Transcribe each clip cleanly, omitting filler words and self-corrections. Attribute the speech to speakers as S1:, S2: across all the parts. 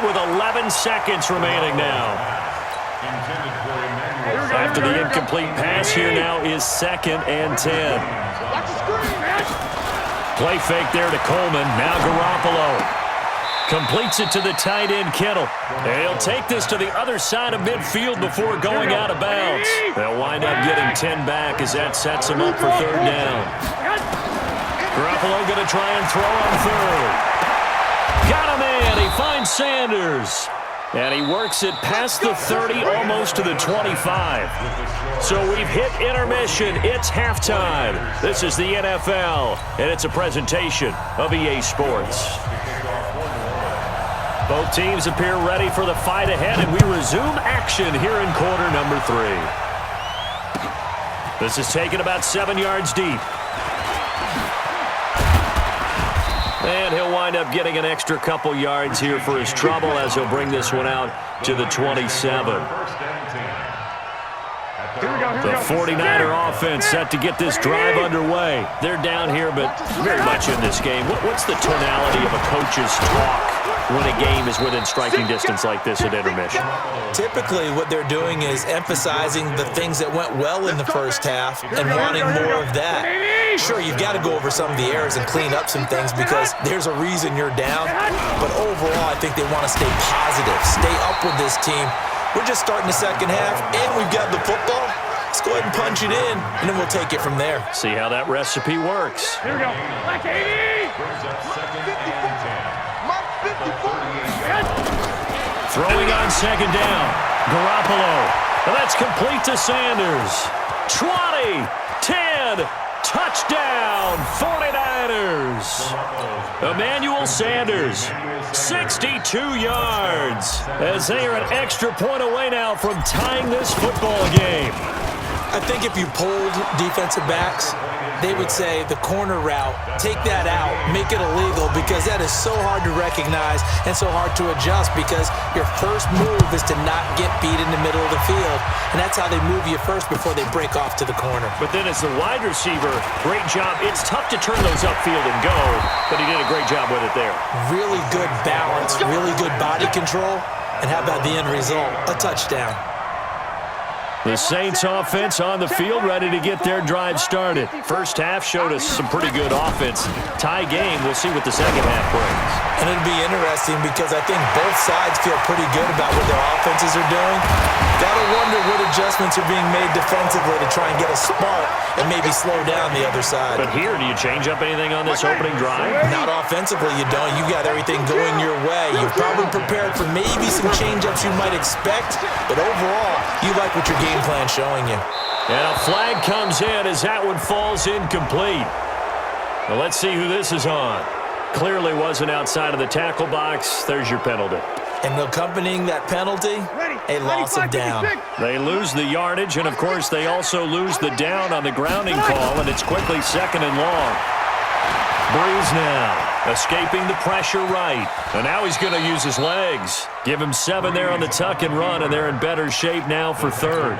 S1: with 11 seconds remaining now. After the incomplete pass, here now is 2nd and 10. Play fake there to Coleman. Now Garoppolo completes it to the tight end, Kittle. And he'll take this to the other side of midfield before going out of bounds. They'll wind up getting 10 back as that sets him up for 3rd down. Garoppolo going to try and throw on 3rd. Got him in. He finds Sanders. And he works it past the 30, almost to the 25. So we've hit intermission. It's halftime. This is the NFL, and it's a presentation of EA Sports. Both teams appear ready for the fight ahead, and we resume action here in quarter number 3. This is taken about 7 yards deep. And he'll wind up getting an extra couple yards here for his trouble as he'll bring this one out to the 27. The 49er offense set to get this drive underway. They're down here, but very much in this game. What's the tonality of a coach's talk when a game is within striking distance like this at intermission?
S2: Typically, what they're doing is emphasizing the things that went well in the first half and wanting more of that. Sure, you've got to go over some of the errors and clean up some things because there's a reason you're down. But overall, I think they want to stay positive, stay up with this team. We're just starting the second half, and we've got the football. Let's go ahead and punch it in, and then we'll take it from there.
S1: See how that recipe works.
S3: Here we go. Like 80.
S1: Throwing on 2nd down. Garoppolo. And that's complete to Sanders. 20, 10, touchdown, 49ers. Emmanuel Sanders, 62 yards, as they are an extra point away now from tying this football game.
S2: I think if you polled defensive backs, they would say the corner route, take that out, make it illegal, because that is so hard to recognize and so hard to adjust because your first move is to not get beat in the middle of the field, and that's how they move you first before they break off to the corner.
S1: But then as the wide receiver, great job. It's tough to turn those upfield and go, but he did a great job with it there.
S2: Really good balance, really good body control, and how about the end result? A touchdown.
S1: The Saints offense on the field, ready to get their drive started. First half showed us some pretty good offense. Tie game, we'll see what the second half brings.
S2: And it'll be interesting because I think both sides feel pretty good about what their offenses are doing. Gotta wonder what adjustments are being made defensively to try and get a spark and maybe slow down the other side.
S1: But here, do you change up anything on this opening drive?
S2: Not offensively, you don't. You got everything going your way. You're probably prepared for maybe some change-ups you might expect, but overall, you like what your game plan showing you.
S1: And a flag comes in as that one falls incomplete. Well, let's see who this is on. Clearly wasn't outside of the tackle box. There's your penalty.
S2: And accompanying that penalty, a loss of down.
S1: They lose the yardage, and of course they also lose the down on the grounding call, and it's quickly 2nd and long. Breeze now, escaping the pressure right. And now he's going to use his legs. Give him 7 there on the tuck and run, and they're in better shape now for 3rd.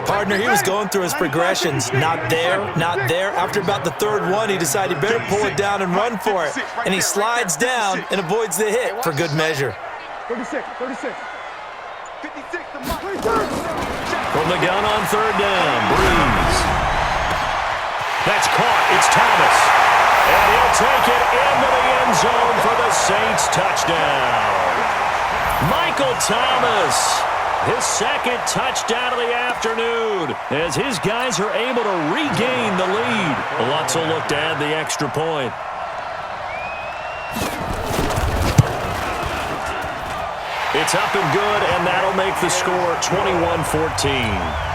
S2: Partner, he was going through his progressions. Not there, not there. After about the 3rd one, he decided he better pull it down and run for it. And he slides down and avoids the hit for good measure.
S3: 36.
S1: From the gun on 3rd down, Breeze. That's caught. It's Thomas. And he'll take it into the end zone for the Saints touchdown. Michael Thomas, his 2nd touchdown of the afternoon, as his guys are able to regain the lead. Lutz will look to add the extra point. It's up and good, and that'll make the score 21-14.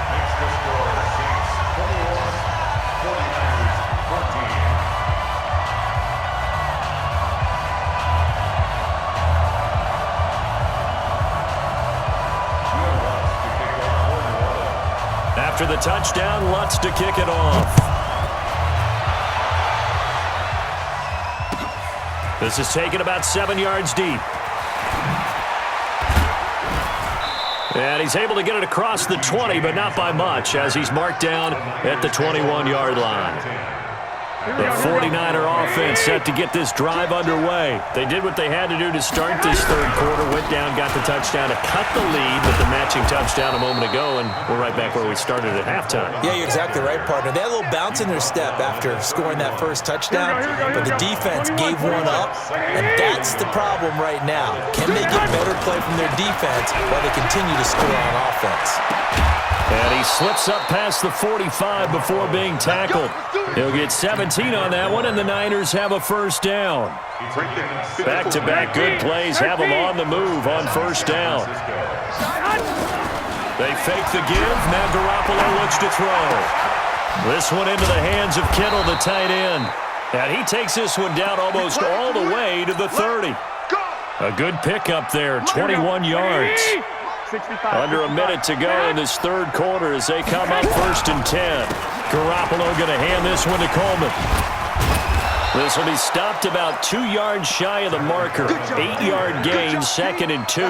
S1: After the touchdown, Lutz to kick it off. This is taken about 7 yards deep. And he's able to get it across the 20, but not by much, as he's marked down at the 21-yard line. The 49er offense set to get this drive underway. They did what they had to do to start this third quarter, went down, got the touchdown to cut the lead with the matching touchdown a moment ago, and we're right back where we started at halftime.
S2: Yeah, you're exactly right, partner. They had a little bounce in their step after scoring that first touchdown, but the defense gave one up, and that's the problem right now. Can they get better play from their defense while they continue to score on offense?
S1: And he slips up past the 45 before being tackled. He'll get 17 on that one, and the Niners have a first down. Back-to-back good plays have them on the move on first down. They fake the give. Now Garoppolo looks to throw. This one into the hands of Kittle, the tight end. And he takes this one down almost all the way to the 30. A good pickup there, 21 yards. Under a minute to go in this third quarter as they come up 1st and 10. Garoppolo going to hand this one to Coleman. This will be stopped about 2 yards shy of the marker. 8-yard gain, 2nd and 2.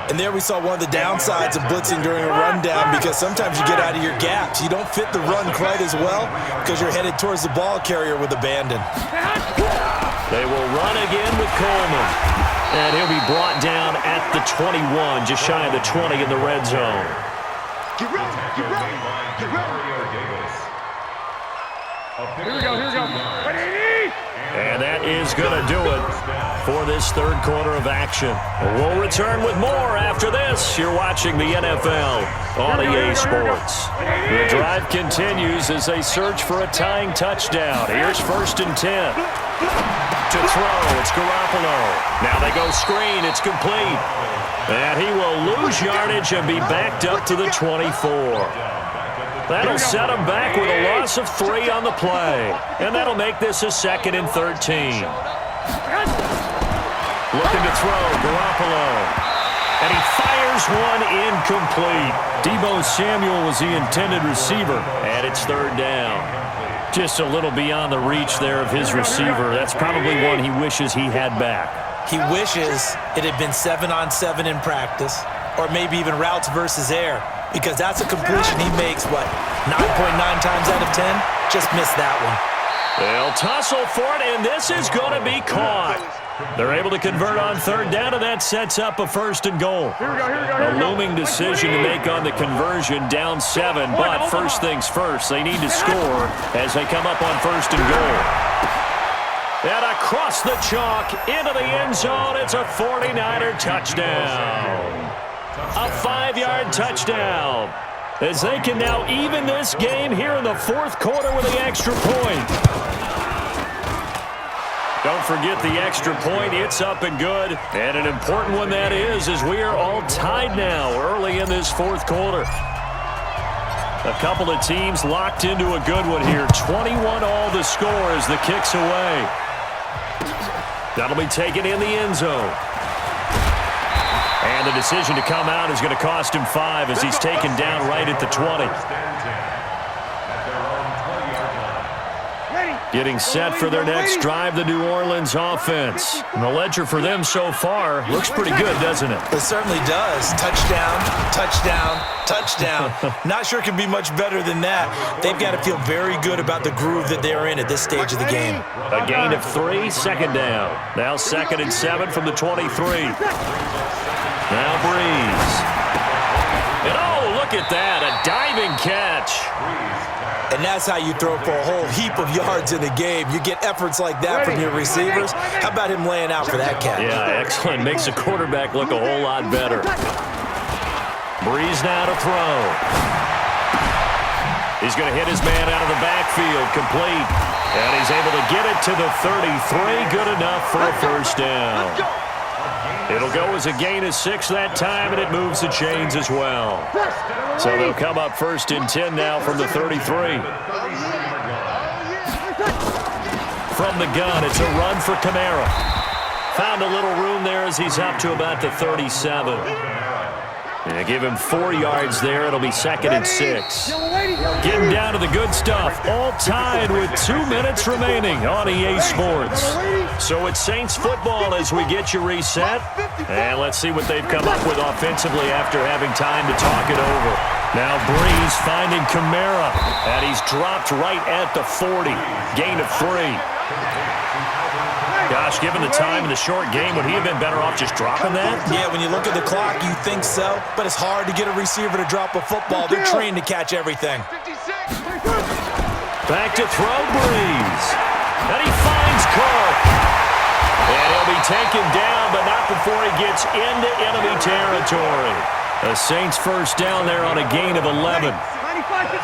S2: And there we saw one of the downsides of blitzing during a rundown, because sometimes you get out of your gaps. You don't fit the run quite as well because you're headed towards the ball carrier with abandon.
S1: They will run again with Coleman. And he'll be brought down at the 21, just shy of the 20 in the red zone.
S3: Get ready, get ready, get ready. Here we go, here we go. Ready?
S1: And that is going to do it for this third quarter of action. We'll return with more after this. You're watching the NFL on EA Sports. The drive continues as they search for a tying touchdown. Here's 1st and 10. To throw, it's Garoppolo. Now they go screen, it's complete. And he will lose yardage and be backed up to the 24. That'll set him back with a loss of 3 on the play. And that'll make this a 2nd and 13. Looking to throw, Garoppolo. And he fires one incomplete. Deebo Samuel was the intended receiver, and it's 3rd down. Just a little beyond the reach there of his receiver. That's probably one he wishes he had back.
S2: He wishes it had been 7-on-7 in practice, or maybe even routes versus air, because that's a completion he makes, 9.9 times out of 10? Just missed that one.
S1: They'll tussle for it, and this is going to be caught. They're able to convert on 3rd down, and that sets up a 1st and goal. A looming decision to make on the conversion, down 7, but first things first, they need to score as they come up on 1st and goal. And across the chalk, into the end zone, it's a 49er touchdown. A 5-yard touchdown, as they can now even this game here in the 4th quarter with the extra point. Don't forget the extra point. It's up and good. And an important one that is, as we are all tied now early in this 4th quarter. A couple of teams locked into a good one here. 21 all the score as the kick's away. That'll be taken in the end zone. And the decision to come out is going to cost him 5 as he's taken down right at the 20. Getting set for their next drive, the New Orleans offense. And the ledger for them so far looks pretty good, doesn't it?
S2: It certainly does. Touchdown, touchdown, touchdown. Not sure it can be much better than that. They've got to feel very good about the groove that they're in at this stage of the game.
S1: A gain of 3, 2nd down. Now 2nd and 7 from the 23. Now Breeze. And oh, look at that, a diving catch.
S2: And that's how you throw for a whole heap of yards in a game. You get efforts like that from your receivers. How about him laying out for that catch?
S1: Yeah, excellent. Makes the quarterback look a whole lot better. Breeze now to throw. He's going to hit his man out of the backfield, complete. And he's able to get it to the 33. Good enough for a 1st down. It'll go as a gain of 6 that time, and it moves the chains as well. So they'll come up 1st and 10 now from the 33. From the gun, it's a run for Kamara. Found a little room there as he's up to about the 37. And they give him 4 yards there. It'll be 2nd and 6. Getting down to the good stuff. All tied with 2 minutes remaining on EA Sports. So it's Saints football as we get you reset. And let's see what they've come up with offensively after having time to talk it over. Now Breeze finding Kamara, and he's dropped right at the 40. Gain of 3. Gosh, given the time in the short game, would he have been better off just dropping that?
S2: Yeah, when you look at the clock, you think so, but it's hard to get a receiver to drop a football. They're trained to catch everything.
S1: Back to throw, Breeze. And he finds Cook. And he'll be taken down, but not before he gets into enemy territory. The Saints first down there on a gain of 11.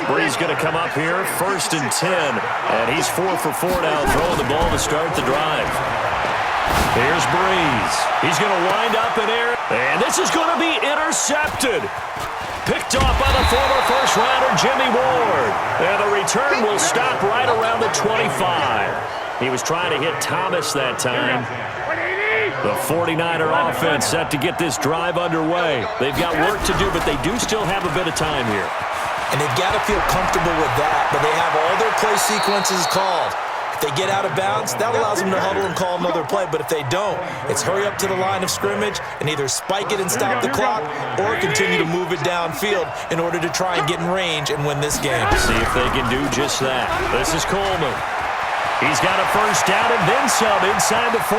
S1: Breeze going to come up here, 1st and 10. And he's 4 for 4 now, throwing the ball to start the drive. Here's Breeze. He's going to wind up in air. And this is going to be intercepted. Picked off by the former first-rounder, Jimmy Ward. And the return will stop right around the 25. He was trying to hit Thomas that time. The 49er offense set to get this drive underway. They've got work to do, but they do still have a bit of time here.
S2: And they've got to feel comfortable with that, but they have all their play sequences called. If they get out of bounds, that allows them to huddle and call another play. But if they don't, it's hurry up to the line of scrimmage and either spike it and stop the clock or continue to move it downfield in order to try and get in range and win this game.
S1: See if they can do just that. This is Coleman. He's got a first down and then some inside the 40.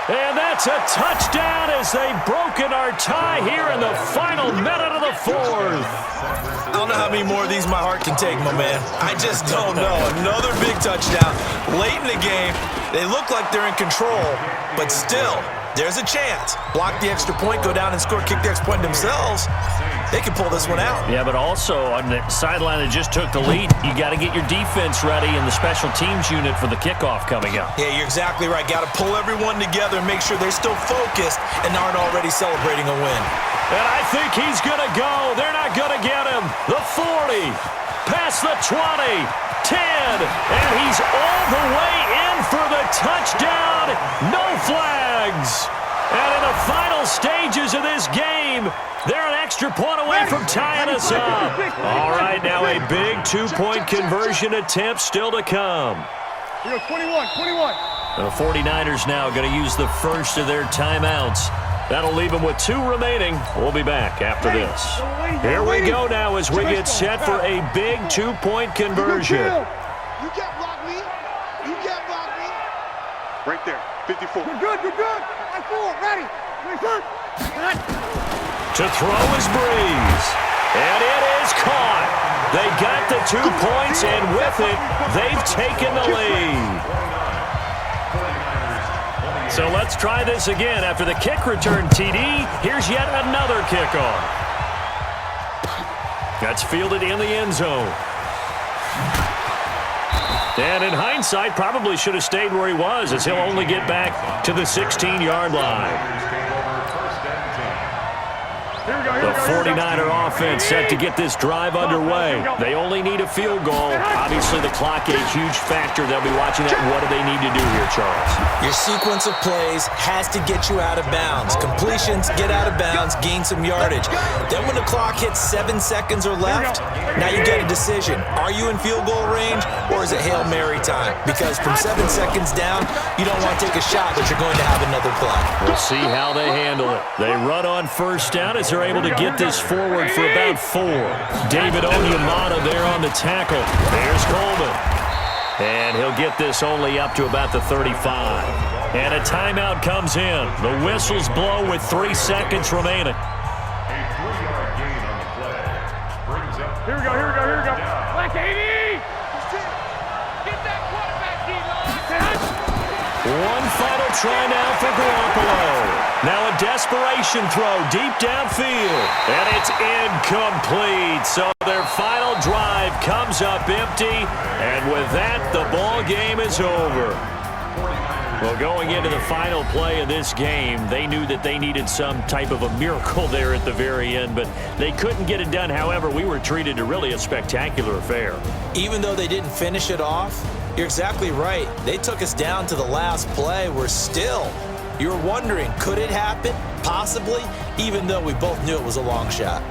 S1: And that's a touchdown as they've broken our tie here in the final minute of the 4th.
S2: I don't know how many more of these my heart can take, my man. I just don't know. Another big touchdown late in the game. They look like they're in control, but still, there's a chance. Block the extra point, go down and score, kick the extra point themselves. They can pull this one out.
S1: Yeah, but also on the sideline that just took the lead, you got to get your defense ready and the special teams unit for the kickoff coming up.
S2: Yeah, you're exactly right. Got to pull everyone together and make sure they're still focused and aren't already celebrating a win.
S1: And I think he's going to go. They're not going to get him. The 40, past the 20, 10, and he's all the way in for the touchdown. No flags. And in the final stages of this game, they're an extra point away from tying us up. All right, now a big 2-point conversion attempt still to come.
S3: Here goes 21.
S1: The 49ers now going to use the first of their timeouts. That'll leave them with 2 remaining. We'll be back after this. Here we go now as we get set for a big 2-point conversion.
S3: You can't block me. Right there, 54. You're good. Like 4, ready.
S1: To throw is Breeze. And it is caught. They got the 2 points, and with it, they've taken the lead. So let's try this again. After the kick return TD, here's yet another kickoff. That's fielded in the end zone. And in hindsight, probably should have stayed where he was, as he'll only get back to the 16-yard line. The 49er offense set to get this drive underway. They only need a field goal. Obviously, the clock a huge factor. They'll be watching that. What do they need to do here, Charles?
S2: Your sequence of plays has to get you out of bounds. Completions, get out of bounds, gain some yardage. Then when the clock hits 7 seconds or left, now you get a decision. Are you in field goal range, or is it Hail Mary time? Because from 7 seconds down, you don't want to take a shot that you're going to have another play.
S1: We'll see how they handle it. They run on first down as they're able to get this forward for about 4. David Onyemata there on the tackle. There's Coleman. And he'll get this only up to about the 35. And a timeout comes in. The whistles blow with 3 seconds remaining.
S3: Here we go. Black 80. Get that quarterback,
S1: One final try now for Garoppolo. Now a desperation throw deep downfield. And it's incomplete. So their final drive comes up empty. And with that, the ball game is over. Well, going into the final play of this game, they knew that they needed some type of a miracle there at the very end, but they couldn't get it done. However, we were treated to really a spectacular affair.
S2: Even though they didn't finish it off, you're exactly right. They took us down to the last play. You're wondering, could it happen? Possibly, even though we both knew it was a long shot.